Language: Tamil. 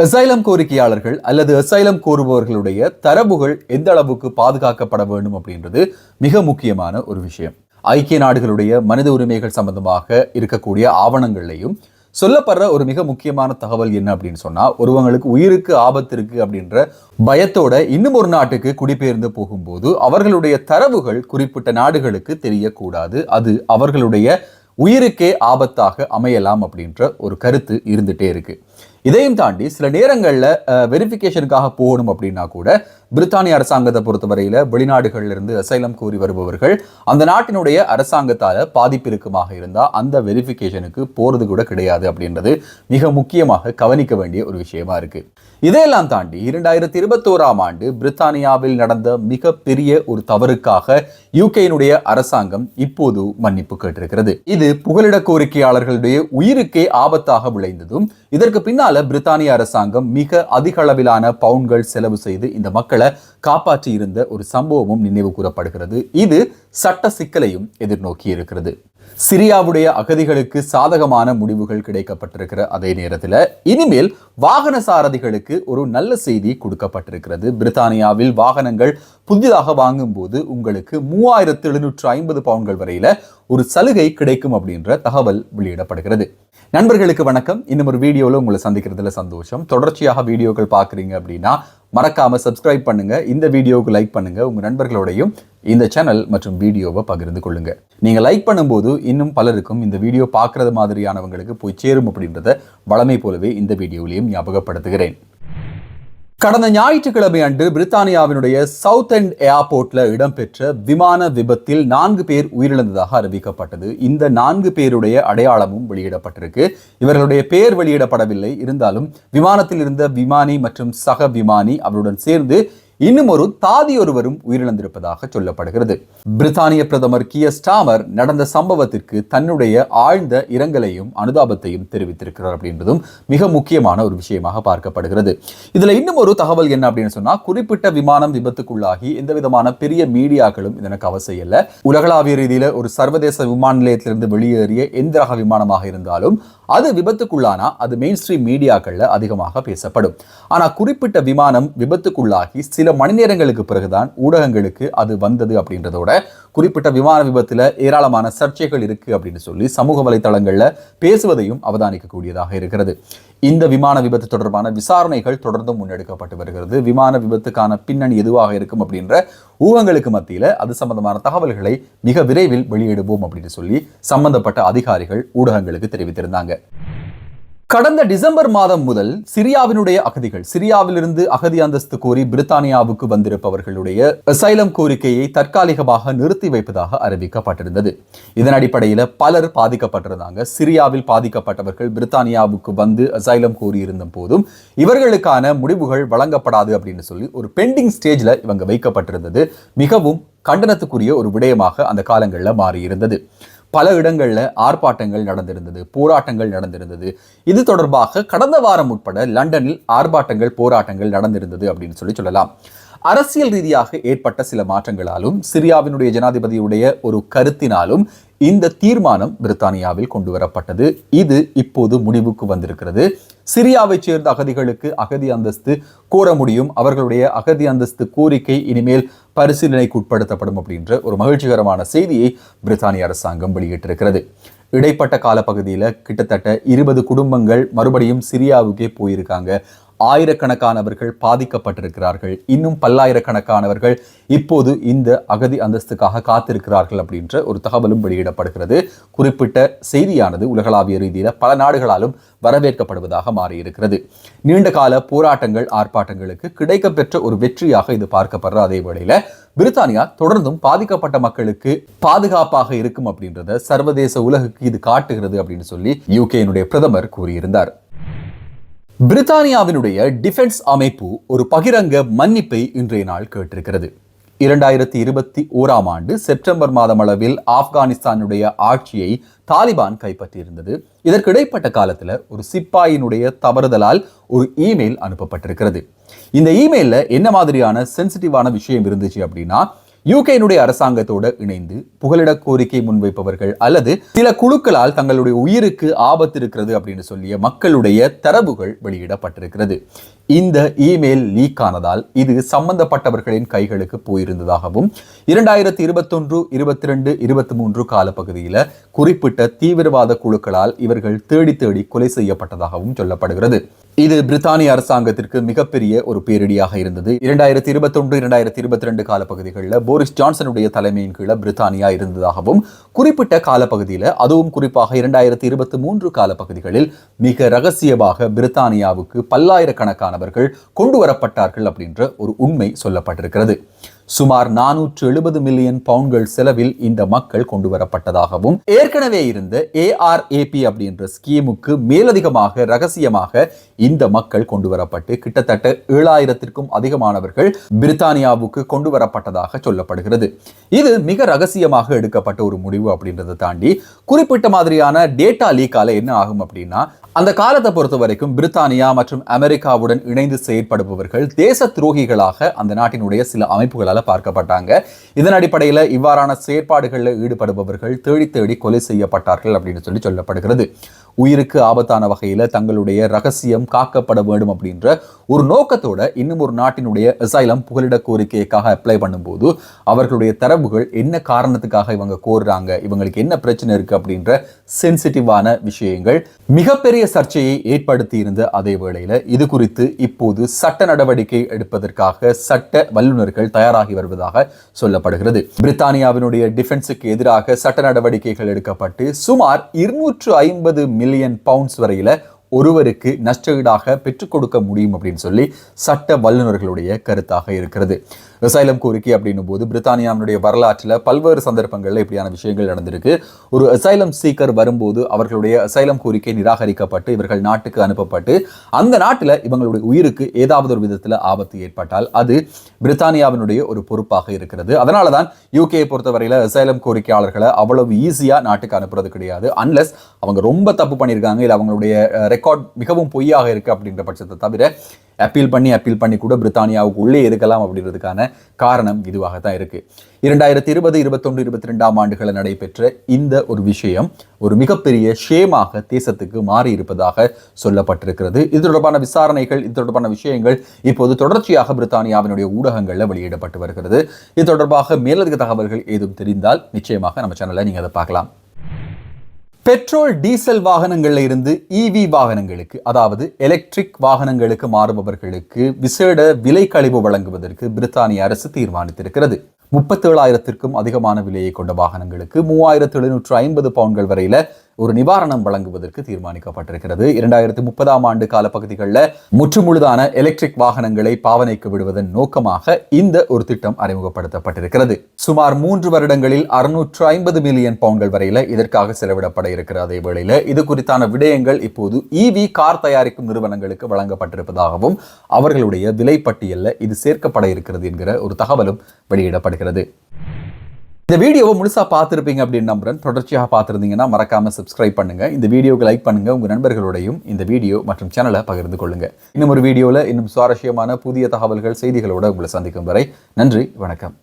அசைலம் கோரிக்கையாளர்கள் அல்லது அசைலம் கோருபவர்களுடைய தரவுகள் எந்த அளவுக்கு பாதுகாக்கப்பட வேண்டும் அப்படின்றது மிக முக்கியமான ஒரு விஷயம். ஐக்கிய நாடுகளுடைய மனித உரிமைகள் சம்பந்தமாக இருக்கக்கூடிய ஆவணங்கள்லையும் சொல்லப்படுற ஒரு மிக முக்கியமான தகவல் என்ன அப்படின்னு சொன்னா, ஒருவங்களுக்கு உயிருக்கு ஆபத்து இருக்கு அப்படின்ற பயத்தோட இன்னும் ஒரு நாட்டுக்கு குடிபெயர்ந்து போகும்போது அவர்களுடைய தரவுகள் குறிப்பிட்ட நாடுகளுக்கு தெரியக்கூடாது. அது அவர்களுடைய உயிருக்கே ஆபத்தாக அமையலாம் அப்படின்ற ஒரு கருத்து இருந்துட்டே இருக்கு. இதையும் தாண்டி சில நேரங்களில் வெரிஃபிகேஷனுக்காக போகணும் அப்படின்னா கூட பிரித்தானிய அரசாங்கத்தை பொறுத்தவரையில வெளிநாடுகள்ல இருந்து அசைலம் கோரி வருபவர்கள் அந்த நாட்டினுடைய அரசாங்கத்தால பாதிப்பு இருக்குமாக இருந்தா அந்த வெரிஃபிகேஷனுக்கு போறது கூட கிடையாது அப்படின்றது மிக முக்கியமாக கவனிக்க வேண்டிய ஒரு விஷயமா இருக்கு. இதையெல்லாம் தாண்டி 2021ஆம் ஆண்டு பிரித்தானியாவில் நடந்த மிக பெரிய ஒரு தவறுக்காக யூகேனுடைய அரசாங்கம் இப்போது மன்னிப்பு கேட்டிருக்கிறது. இது புகலிட கோரிக்கையாளர்களுடைய உயிருக்கே ஆபத்தாக விளைந்ததும் இதற்கு பின்னால பிரித்தானிய அரசாங்கம் மிக அதிக அளவிலான பவுண்ட்கள் செலவு செய்து இந்த மக்களை காப்பாற்றி இருந்த ஒரு சம்பவமும் நினைவு கூறப்படுகிறது. இது சட்ட சிக்கலையும் எதிர்நோக்கி இருக்கிறது. சிரியாவுடைய அகதிகளுக்கு சாதகமான முடிவுகள் கிடைக்கப்பட்டிருக்கிற அதே நேரத்தில் இனிமேல் வாகன சாரதிகளுக்கு ஒரு நல்ல செய்தி கொடுக்கப்பட்டிருக்கிறது. பிரித்தானியாவில் வாகனங்கள் புதிதாக வாங்கும் போது உங்களுக்கு 3750 பவுண்ட்கள் வரையில ஒரு சலுகை கிடைக்கும் அப்படின்ற தகவல் வெளியிடப்படுகிறது. நண்பர்களுக்கு வணக்கம். இன்னும் ஒரு வீடியோவில் உங்களை சந்திக்கிறதுல சந்தோஷம். தொடர்ச்சியாக வீடியோக்கள் பார்க்குறீங்க அப்படின்னா மறக்காம சப்ஸ்கிரைப் பண்ணுங்க, இந்த வீடியோவுக்கு லைக் பண்ணுங்க, உங்க நண்பர்களோடையும் இந்த சேனல் மற்றும் வீடியோவை பகிர்ந்து கொள்ளுங்க. நீங்க லைக் பண்ணும்போது இன்னும் பலருக்கும் இந்த வீடியோ பார்க்கறது மாதிரியானவங்களுக்கு போய் சேரும் அப்படின்றத வழமை போலவே இந்த வீடியோவிலையும் ஞாபகப்படுத்துகிறேன். கடந்த ஞாயிற்றுக்கிழமை அன்று பிரித்தானியாவினுடைய சவுத் எண்ட் ஏர்போர்ட்ல இடம்பெற்ற விமான விபத்தில் 4 பேர் உயிரிழந்ததாக அறிவிக்கப்பட்டது. இந்த 4 பேருடைய அடையாளமும் வெளியிடப்பட்டிருக்கு. இவர்களுடைய பெயர் வெளியிடப்படவில்லை. இருந்தாலும் விமானத்தில் இருந்த விமானி மற்றும் சக விமானி அவருடன் சேர்ந்து இன்னும் ஒரு தாதி ஒருவரும் உயிரிழந்திருப்பதாக சொல்லப்படுகிறது. பிரித்தானிய பிரதமர் கியர் ஸ்டார்மர் நடந்த சம்பவத்திற்கு தன்னுடைய ஆழ்ந்த இரங்கலையும் அனுதாபத்தையும் தெரிவித்திருக்கிறார் அப்படின்றதும் மிக முக்கியமான ஒரு விஷயமாக பார்க்கப்படுகிறது. இதுல இன்னும் ஒரு தகவல் என்ன அப்படின்னு சொன்னா, குறிப்பிட்ட விமானம் விபத்துக்குள்ளாகி எந்த விதமான பெரிய மீடியாக்களும் இதற்கு அவசியம் இல்லை. உலகளாவிய ரீதியில ஒரு சர்வதேச விமான நிலையத்திலிருந்து வெளியேறிய எந்த ரக விமானமாக இருந்தாலும் அது விபத்துக்குள்ளானா அது மெயின் ஸ்ட்ரீம் மீடியாக்கள்ல அதிகமாக பேசப்படும். ஆனா குறிப்பிட்ட விமானம் விபத்துக்குள்ளாகி சில மணி நேரங்களுக்கு பிறகுதான் ஊடகங்களுக்கு அது வந்தது அப்படின்றதோட குறிப்பிட்ட விமான விபத்துல ஏராளமான சர்ச்சைகள் இருக்கு அப்படின்னு சொல்லி சமூக வலைதளங்கள்ல பேசுவதையும் அவதானிக்கக்கூடியதாக இருக்கிறது. இந்த விமான விபத்து தொடர்பான விசாரணைகள் தொடர்ந்து முன்னெடுக்கப்பட்டு வருகிறது. விமான விபத்துக்கான பின்னணி எதுவாக இருக்கும் அப்படின்ற ஊகங்களுக்கு மத்தியில அது சம்பந்தமான தகவல்களை மிக விரைவில் வெளியிடுவோம் அப்படின்னு சொல்லி சம்பந்தப்பட்ட அதிகாரிகள் ஊடகங்களுக்கு தெரிவித்திருந்தாங்க. கடந்த டிசம்பர் மாதம் முதல் சிரியாவினுடைய அகதிகள், சிரியாவிலிருந்து அகதி அந்தஸ்து கோரி பிரித்தானியாவுக்கு வந்திருப்பவர்களுடைய அசைலம் கோரிக்கையை தற்காலிகமாக நிறுத்தி வைப்பதாக அறிவிக்கப்பட்டிருந்தது. இதன் அடிப்படையில் பலர் பாதிக்கப்பட்டிருந்தாங்க. சிரியாவில் பாதிக்கப்பட்டவர்கள் பிரித்தானியாவுக்கு வந்து அசைலம் கோரியிருந்த போதும் இவர்களுக்கான முடிவுகள் வழங்கப்படாது அப்படின்னு சொல்லி ஒரு பெண்டிங் ஸ்டேஜ்ல இவங்க வைக்கப்பட்டிருந்தது மிகவும் கண்டனத்துக்குரிய ஒரு விடயமாக அந்த காலங்களில் மாறியிருந்தது. பல இடங்கள்ல ஆர்ப்பாட்டங்கள் நடந்திருந்தது, போராட்டங்கள் நடந்திருந்தது. இது தொடர்பாக கடந்த வாரம் உட்பட லண்டனில் ஆர்ப்பாட்டங்கள், போராட்டங்கள் நடந்திருந்தது அப்படின்னு சொல்லலாம். அரசியல் ரீதியாக ஏற்பட்ட சில மாற்றங்களாலும் சிரியாவினுடைய ஜனாதிபதியுடைய ஒரு கருத்தினாலும் இந்த தீர்மானம் பிரித்தானியாவில் கொண்டு வரப்பட்டது. இது இப்போது முடிவுக்கு வந்திருக்கிறது. சிரியாவை சேர்ந்த அகதிகளுக்கு அகதி அந்தஸ்து கோர முடியும். அவர்களுடைய அகதி அந்தஸ்து கோரிக்கை இனிமேல் பரிசீலனைக்கு உட்படுத்தப்படும் அப்படின்ற ஒரு மகிழ்ச்சிகரமான செய்தியை பிரித்தானிய அரசாங்கம் வெளியிட்டிருக்கிறது. இடைப்பட்ட காலப்பகுதியில் கிட்டத்தட்ட 20 குடும்பங்கள் மறுபடியும் சிரியாவுக்கே போயிருக்காங்க. ஆயிரக்கணக்கானவர்கள் பாதிக்கப்பட்டிருக்கிறார்கள். இன்னும் பல்லாயிரக்கணக்கானவர்கள் இப்போது இந்த அகதி அந்தஸ்துக்காக காத்திருக்கிறார்கள் அப்படின்ற ஒரு தகவலும் வெளியிடப்படுகிறது. குறிப்பிட்ட செய்தியானது உலகளாவிய ரீதியில் பல நாடுகளாலும் வரவேற்கப்படுவதாக மாறியிருக்கிறது. நீண்ட கால போராட்டங்கள், ஆர்ப்பாட்டங்களுக்கு கிடைக்கப்பெற்ற ஒரு வெற்றியாக இது பார்க்கப்படுற அதே வேளையில பிரித்தானியா தொடர்ந்தும் பாதிக்கப்பட்ட மக்களுக்கு பாதுகாப்பாக இருக்கும் அப்படின்றத சர்வதேச உலகுக்கு இது காட்டுகிறது அப்படின்னு சொல்லி யூகேனுடைய பிரதமர் கூறியிருந்தார். பிரித்தானியாவினுடைய டிஃபென்ஸ் அமைப்பு ஒரு பகிரங்க மன்னிப்பை இன்றைய நாள் கேட்டிருக்கிறது. 2021ஆம் ஆண்டு செப்டம்பர் மாதம் அளவில் ஆப்கானிஸ்தானுடைய ஆட்சியை தாலிபான் கைப்பற்றியிருந்தது. இதற்கு இடைப்பட்ட காலத்துல ஒரு சிப்பாயினுடைய தவறுதலால் ஒரு இமெயில் அனுப்பப்பட்டிருக்கிறது. இந்த இமெயில்ல என்ன மாதிரியான சென்சிட்டிவான விஷயம் இருந்துச்சு அப்படின்னா, யூகேனுடைய அரசாங்கத்தோடு இணைந்து புகலிட கோரிக்கை முன்வைப்பவர்கள் அல்லது சில குழுக்களால் தங்களுடைய உயிருக்கு ஆபத்து இருக்கிறது அப்படின்னு சொல்லிய மக்களுடைய தரவுகள் வெளியிடப்பட்டிருக்கிறது. இந்த இமெயில் லீக் ஆனதால் இது சம்பந்தப்பட்டவர்களின் கைகளுக்கு போயிருந்ததாகவும் 2021, 22, 23 காலப்பகுதியில் குறிப்பிட்ட தீவிரவாத குழுக்களால் இவர்கள் தேடி தேடி கொலை செய்யப்பட்டதாகவும் சொல்லப்படுகிறது. இது பிரித்தானிய அரசாங்கத்திற்கு மிகப்பெரிய ஒரு பேரிடியாக இருந்தது. 2021, 2022 காலப்பகுதிகளில் போரிஸ் ஜான்சனுடைய தலைமையின் கீழே பிரித்தானியா இருந்ததாகவும் குறிப்பிட்ட காலப்பகுதியில், அதுவும் குறிப்பாக 2023 காலப்பகுதிகளில் மிக ரகசியமாக பிரித்தானியாவுக்கு பல்லாயிரக்கணக்கானவர்கள் கொண்டு வரப்பட்டார்கள் அப்படின்ற ஒரு உண்மை சொல்லப்பட்டிருக்கிறது. சுமார் 470 மில்லியன் பவுண்ட்கள் செலவில் இந்த மக்கள் கொண்டு வரப்பட்டதாகவும், ஏற்கனவே இருந்த ARAP அப்படின்ற ஸ்கீமுக்கு மேலதிகமாக ரகசியமாக இந்த மக்கள் கொண்டு வரப்பட்டு கிட்டத்தட்ட 7000த்திற்கும் அதிகமானவர்கள் பிரித்தானியாவுக்கு கொண்டு வரப்பட்டதாக சொல்லப்படுகிறது. இது மிக ரகசியமாக எடுக்கப்பட்ட ஒரு முடிவு அப்படின்றத தாண்டி குறிப்பிட்ட மாதிரியான டேட்டா லீக்கால என்ன ஆகும் அப்படின்னா, அந்த காலத்தை பொறுத்த வரைக்கும் பிரித்தானியா மற்றும் அமெரிக்காவுடன் இணைந்து செயற்படுபவர்கள் தேச துரோகிகளாக அந்த நாட்டினுடைய சில அமைப்புகளால் பார்க்கப்பட்டாங்க. இதன் அடிப்படையில் இவ்வாறான செயற்பாடுகளில் ஈடுபடுபவர்கள் தேடி தேடி கொலை செய்யப்பட்டார்கள் அப்படின்னு சொல்லப்படுகிறது. உயிருக்கு ஆபத்தான வகையில் தங்களுடைய ரகசியம் காக்கப்பட வேண்டும் அப்படின்ற ஒரு நோக்கத்தோட இன்னும் ஒரு நாட்டினுடைய அசைலம் புகலிட கோரிக்கைக்காக அப்ளை பண்ணும்போது அவர்களுடைய தரவுகள் என்ன காரணத்துக்காக இவங்க கோருறாங்க, இவங்களுக்கு என்ன பிரச்சனை இருக்கு அப்படின்ற சென்சிட்டிவான விஷயங்கள் மிகப்பெரிய சர்ச்சையை ஏற்படுத்தி இருந்த அதே வேளையில இது குறித்து இப்போது சட்ட நடவடிக்கை எடுப்பதற்காக சட்ட வல்லுநர்கள் தயாராகி வருவதாக சொல்லப்படுகிறது. பிரித்தானியாவினுடைய டிஃபென்ஸுக்கு எதிராக சட்ட நடவடிக்கைகள் எடுக்கப்பட்டு சுமார் 250 மில்லியன் பவுண்ட்ஸ் வரையில ஒருவருக்கு நஷ்டஈடாக பெற்றுக் கொடுக்க முடியும் அப்படின்னு சொல்லி சட்ட வல்லுநர்களுடைய கருத்தாக இருக்கிறது. அசைலம் கோரிக்கை அப்படின்னும் போது பிரித்தானியாவுடைய வரலாற்றில் பல்வேறு சந்தர்ப்பங்களில் இப்படியான விஷயங்கள் நடந்திருக்கு. ஒரு அசைலம் சீக்கர் வரும்போது அவர்களுடைய அசைலம் கோரிக்கை நிராகரிக்கப்பட்டு இவர்கள் நாட்டுக்கு அனுப்பப்பட்டு அந்த நாட்டில் இவங்களுடைய உயிருக்கு ஏதாவது ஒரு விதத்தில் ஆபத்து ஏற்பட்டால் அது பிரித்தானியாவினுடைய ஒரு பொறுப்பாக இருக்கிறது. அதனால தான் யூகே பொறுத்தவரையில் அசைலம் கோரிக்கையாளர்களை அவ்வளவு ஈஸியாக நாட்டுக்கு அனுப்புறது கிடையாது. அன்லெஸ் அவங்க ரொம்ப தப்பு பண்ணியிருக்காங்க, இல்லை அவங்களுடைய ரெக்கார்ட் மிகவும் பொய்யாக இருக்கு அப்படின்ற பட்சத்தை தவிர அப்பீல் பண்ணி கூட பிரித்தானியாவுக்கு உள்ளே இருக்கலாம் அப்படின்றதுக்கான காரணம் இதுவாகத்தான் இருக்கு. 2020, 21, 22 ஆண்டுகளில் நடைபெற்ற இந்த ஒரு விஷயம் ஒரு மிகப்பெரிய ஷேமாக தேசத்துக்கு மாறி இருப்பதாக சொல்லப்பட்டிருக்கிறது. இது தொடர்பான விசாரணைகள், இது தொடர்பான விஷயங்கள் இப்போது தொடர்ச்சியாக பிரித்தானியாவினுடைய ஊடகங்களில் வெளியிடப்பட்டு வருகிறது. இது தொடர்பாக மேலதிக தகவல்கள் ஏதும் தெரிந்தால் நிச்சயமாக நம்ம சேனல்ல நீங்க அதை பார்க்கலாம். பெட்ரோல் டீசல் வாகனங்கள்ல இருந்து EV வாகனங்களுக்கு, அதாவது எலக்ட்ரிக் வாகனங்களுக்கு மாறுபவர்களுக்கு விசேட விலை கழிவு வழங்குவதற்கு பிரித்தானிய அரசு தீர்மானித்திருக்கிறது. 37,000த்திற்கும் அதிகமான விலையை கொண்ட வாகனங்களுக்கு 3,750 பவுண்ட்கள் வரையில ஒரு நிவாரணம் வழங்குவதற்கு தீர்மானிக்கப்பட்டிருக்கிறது. 2030ஆம் ஆண்டு காலப்பகுதிகளில் முற்றுமுழுதான எலக்ட்ரிக் வாகனங்களை பாவனைக்கு விடுவதன் நோக்கமாக இந்த ஒரு திட்டம் அறிமுகப்படுத்தப்பட்டிருக்கிறது. சுமார் 3 வருடங்களில் 650 மில்லியன் பவுண்ட்கள் வரையில இதற்காக செலவிடப்பட இருக்கிற அதே வேளையில இது குறித்தான விடயங்கள் இப்போது EV கார் தயாரிக்கும் நிறுவனங்களுக்கு வழங்கப்பட்டிருப்பதாகவும் அவர்களுடைய விலை பட்டியலில் இது சேர்க்கப்பட இருக்கிறது என்கிற ஒரு தகவலும் வெளியிடப்படுகிறது. இந்த வீடியோவை முழுசா பார்த்துருப்பீங்க அப்படின்னு நம்புறேன். தொடர்ச்சியாக பார்த்துருந்தீங்கன்னா மறக்காம சப்ஸ்கிரைப் பண்ணுங்க, இந்த வீடியோக்கு லைக் பண்ணுங்க, உங்க நண்பர்களோடையும் இந்த வீடியோ மற்றும் சேனலை பகிர்ந்து கொள்ளுங்க. இன்னும் ஒரு வீடியோவில் இன்னும் சுவாரஸ்யமான புதிய தகவல்கள், செய்திகளோட உங்களை சந்திக்கும் வரை நன்றி, வணக்கம்.